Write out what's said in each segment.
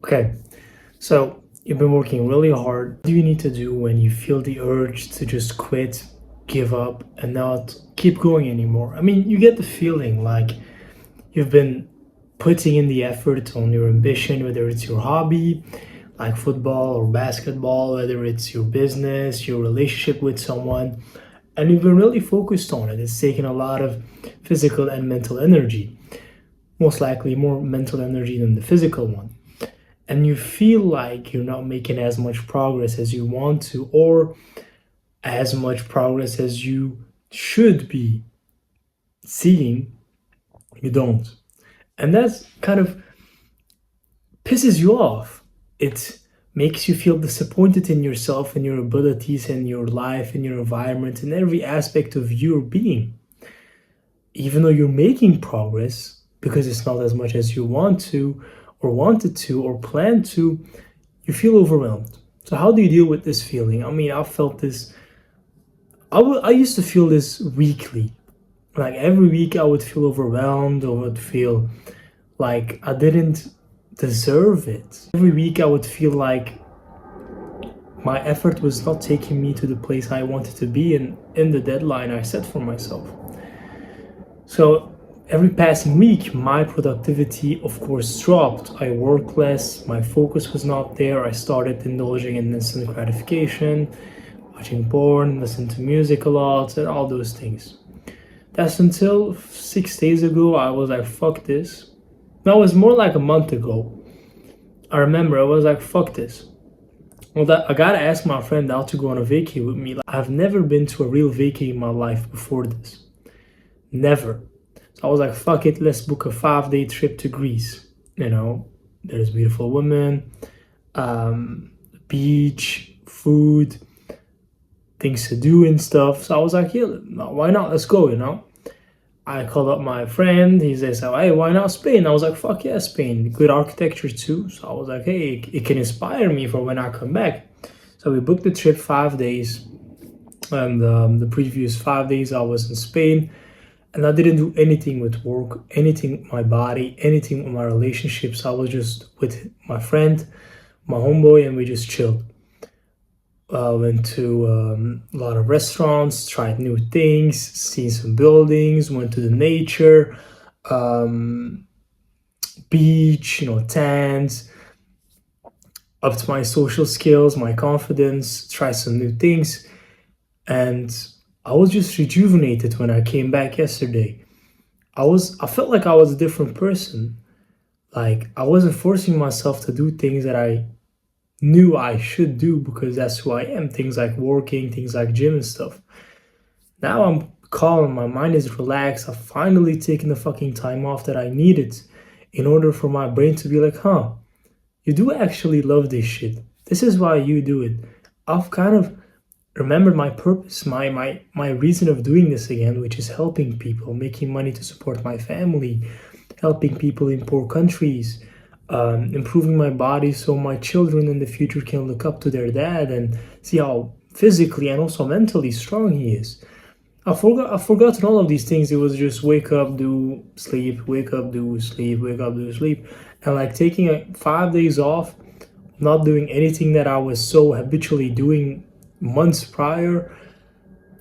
Okay, so you've been working really hard. What do you need to do when you feel the urge to just quit, give up, and not keep going anymore? I mean, you get the feeling like you've been putting in the effort on your ambition, whether it's your hobby, like football or basketball, whether it's your business, your relationship with someone, and you've been really focused on it. It's taken a lot of physical and mental energy, most likely more mental energy than the physical one, and you feel like you're not making as much progress as you want to, or as much progress as you should be seeing, you don't. And that's kind of pisses you off. It makes you feel disappointed in yourself and your abilities and your life and your environment and every aspect of your being. Even though you're making progress, because it's not as much as you want to, or wanted to, or planned to, you feel overwhelmed. So how do you deal with this feeling? I mean, I felt this. I used to feel this weekly. Like every week, I would feel overwhelmed, or would feel like I didn't deserve it. Every week, I would feel like my effort was not taking me to the place I wanted to be and in the deadline I set for myself. So every passing week, my productivity, of course, dropped. I worked less, my focus was not there. I started indulging in instant gratification, watching porn, listening to music a lot, and all those things. That's until 6 days ago, I was like, fuck this. That was more like a month ago. I remember I was like, fuck this. Well, I gotta ask my friend out to go on a vacay with me. Like, I've never been to a real vacay in my life before this. Never. So I was like, fuck it, let's book a 5-day trip to Greece. There's beautiful women, beach, food, things to do and stuff. So I was like, yeah, no, why not? Let's go. I called up my friend. He says, hey, why not Spain? I was like, fuck yeah, Spain. Good architecture too. So I was like, hey, it can inspire me for when I come back. So we booked the trip 5 days. And the previous 5 days I was in Spain. And I didn't do anything with work, anything with my body, anything with my relationships. I was just with my friend, my homeboy, and we just chilled. Went to a lot of restaurants, tried new things, seen some buildings, went to the nature, beach, tans, upped my social skills, my confidence, tried some new things. And I was just rejuvenated when I came back yesterday. I felt like I was a different person. Like I wasn't forcing myself to do things that I knew I should do because that's who I am. Things like working, things like gym and stuff. Now I'm calm, my mind is relaxed. I've finally taken the fucking time off that I needed in order for my brain to be like, huh, you do actually love this shit. This is why you do it. I've kind of remembered my purpose, my reason of doing this again, which is helping people, making money to support my family, helping people in poor countries, improving my body so my children in the future can look up to their dad and see how physically and also mentally strong he is. I've forgotten all of these things. It was just wake up, do sleep, wake up, do sleep, wake up, do sleep, and like taking 5 days off, not doing anything that I was so habitually doing months prior,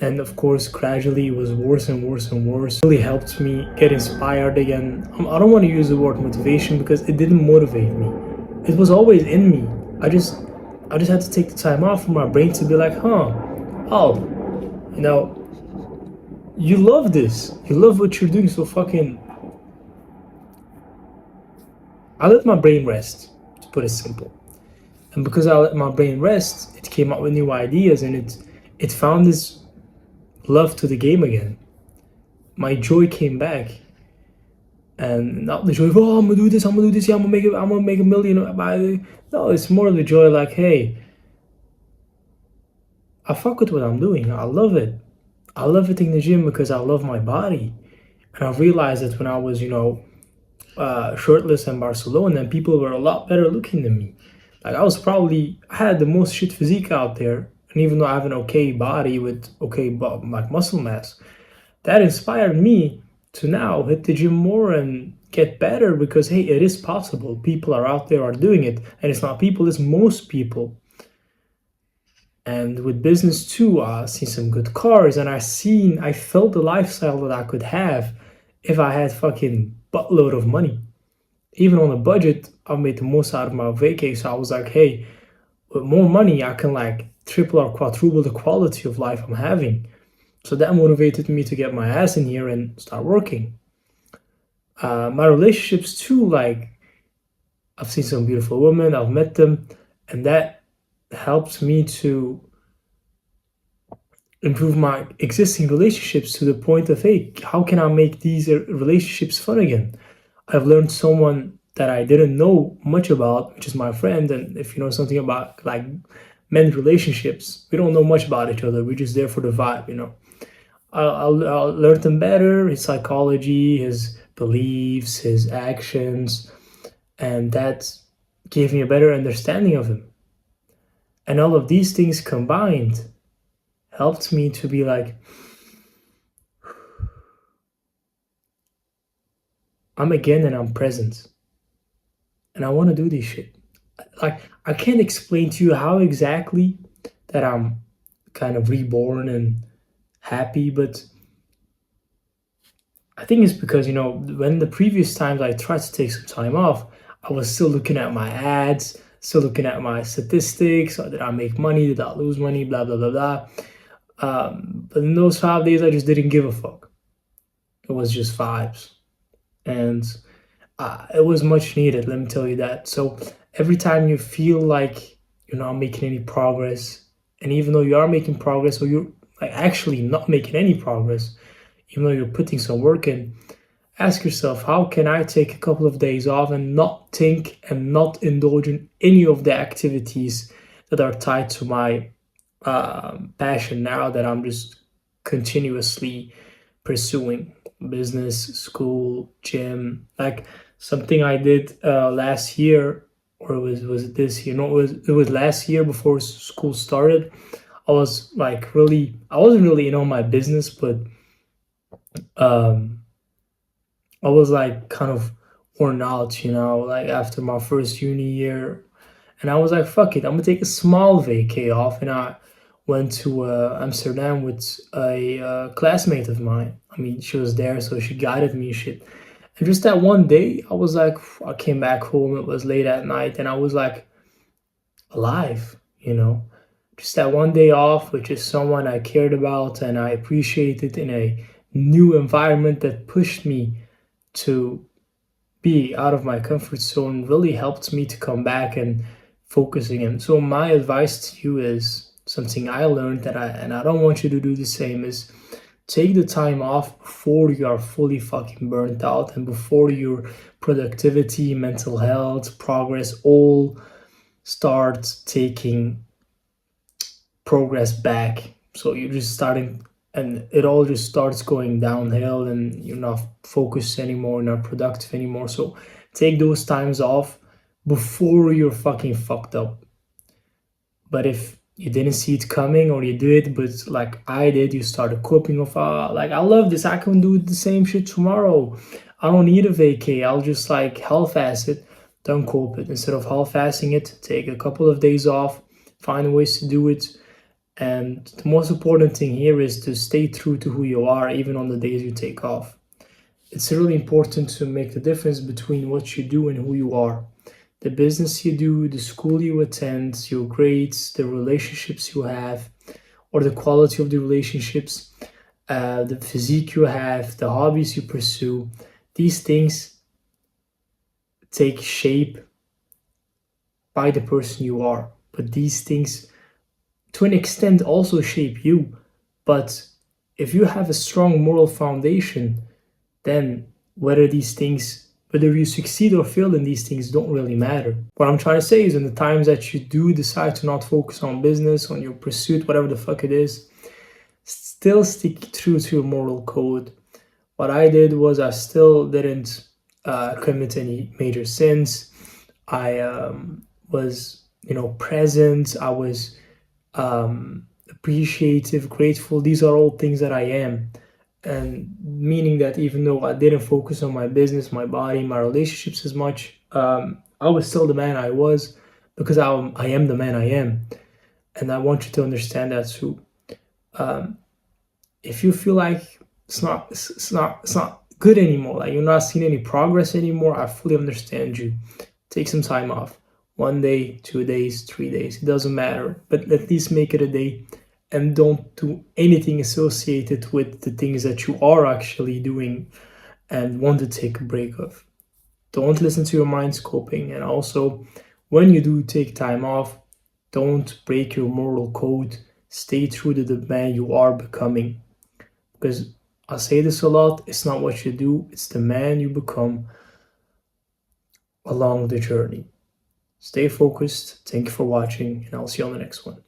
and of course gradually it was worse and worse and worse. It really helped me get inspired again. I don't want to use the word motivation because it didn't motivate me. It was always in me. I just had to take the time off for my brain to be like, you love this, you love what you're doing, so fucking I let my brain rest, to put it simple. And because I let my brain rest, it came up with new ideas, and it found this love to the game again. My joy came back, and not the joy of, oh, I'm gonna do this, yeah, I'm gonna make a million. No, it's more of the joy like, hey, I fuck with what I'm doing. I love it. I love it in the gym because I love my body, and I realized that when I was, shirtless in Barcelona, and people were a lot better looking than me. Like I had the most shit physique out there, and even though I have an okay body with okay like muscle mass, that inspired me to now hit the gym more and get better because hey, it is possible. People are out there are doing it, and it's not people, it's most people. And with business too, I seen some good cars, and I felt the lifestyle that I could have if I had fucking buttload of money. Even on a budget, I made the most out of my vacay. So I was like, hey, with more money, I can like triple or quadruple the quality of life I'm having. So that motivated me to get my ass in here and start working. My relationships too, like I've seen some beautiful women, I've met them, and that helps me to improve my existing relationships to the point of, hey, how can I make these relationships fun again? I've learned someone that I didn't know much about, which is my friend. And if you know something about like men's relationships, we don't know much about each other. We're just there for the vibe, you know. I'll learn him better, his psychology, his beliefs, his actions, and that gave me a better understanding of him. And all of these things combined helped me to be like, I'm again and I'm present. And I want to do this shit. Like, I can't explain to you how exactly that I'm kind of reborn and happy, but I think it's because, you know, when the previous times I tried to take some time off, I was still looking at my ads, still looking at my statistics. Did I make money? Did I lose money? Blah, blah, blah, blah. But in those 5 days, I just didn't give a fuck. It was just vibes. And it was much needed, let me tell you that. So every time you feel like you're not making any progress, and even though you are making progress, or you're like actually not making any progress, even though you're putting some work in, ask yourself, how can I take a couple of days off and not think and not indulge in any of the activities that are tied to my passion now that I'm just continuously pursuing? Business, school, gym, like something I did last year, or was it this year? No, it was last year before school started. I was like really, I wasn't really in on my business, but um, I was like kind of worn out, you know, like after my first uni year, and I was like, fuck it, I'm gonna take a small vacay off, and I went to Amsterdam with a classmate of mine. I mean, she was there, so she guided me, shit. And just that one day, I was like, I came back home. It was late at night, and I was like alive, you know. Just that one day off, which is someone I cared about and I appreciated in a new environment that pushed me to be out of my comfort zone, really helped me to come back and focusing. And so my advice to you is something I learned that I don't want you to do the same, is take the time off before you are fully fucking burnt out and before your productivity, mental health, progress all start taking progress back. So you're just starting, and it all just starts going downhill, and you're not focused anymore, not productive anymore. So take those times off before you're fucking fucked up. But if you didn't see it coming, or you did, but like I did, you started coping with, like, I love this, I can do the same shit tomorrow, I don't need a vacay, I'll just like half-ass it. Don't cope it. Instead of half-assing it, take a couple of days off, find ways to do it. And the most important thing here is to stay true to who you are, even on the days you take off. It's really important to make the difference between what you do and who you are. The business you do, the school you attend, your grades, the relationships you have, or the quality of the relationships, the physique you have, the hobbies you pursue, these things take shape by the person you are. But these things, to an extent, also shape you. But if you have a strong moral foundation, then whether you succeed or fail in these things don't really matter. What I'm trying to say is, in the times that you do decide to not focus on business, on your pursuit, whatever the fuck it is, still stick true to your moral code. What I did was I still didn't commit any major sins. I was, you know, present. I was appreciative, grateful. These are all things that I am. and meaning that even though I didn't focus on my business, my body, my relationships as much, I was still the man I was because I am the man I am. And I want you to understand that too. Um, if you feel like it's not good anymore, like you're not seeing any progress anymore, I fully understand you. Take some time off. 1 day, 2 days, 3 days, it doesn't matter. But at least make it a day and don't do anything associated with the things that you are actually doing and want to take a break of. Don't listen to your mind's coping. And also, when you do take time off, don't break your moral code. Stay true to the man you are becoming. Because I say this a lot, it's not what you do, it's the man you become along the journey. Stay focused. Thank you for watching, and I'll see you on the next one.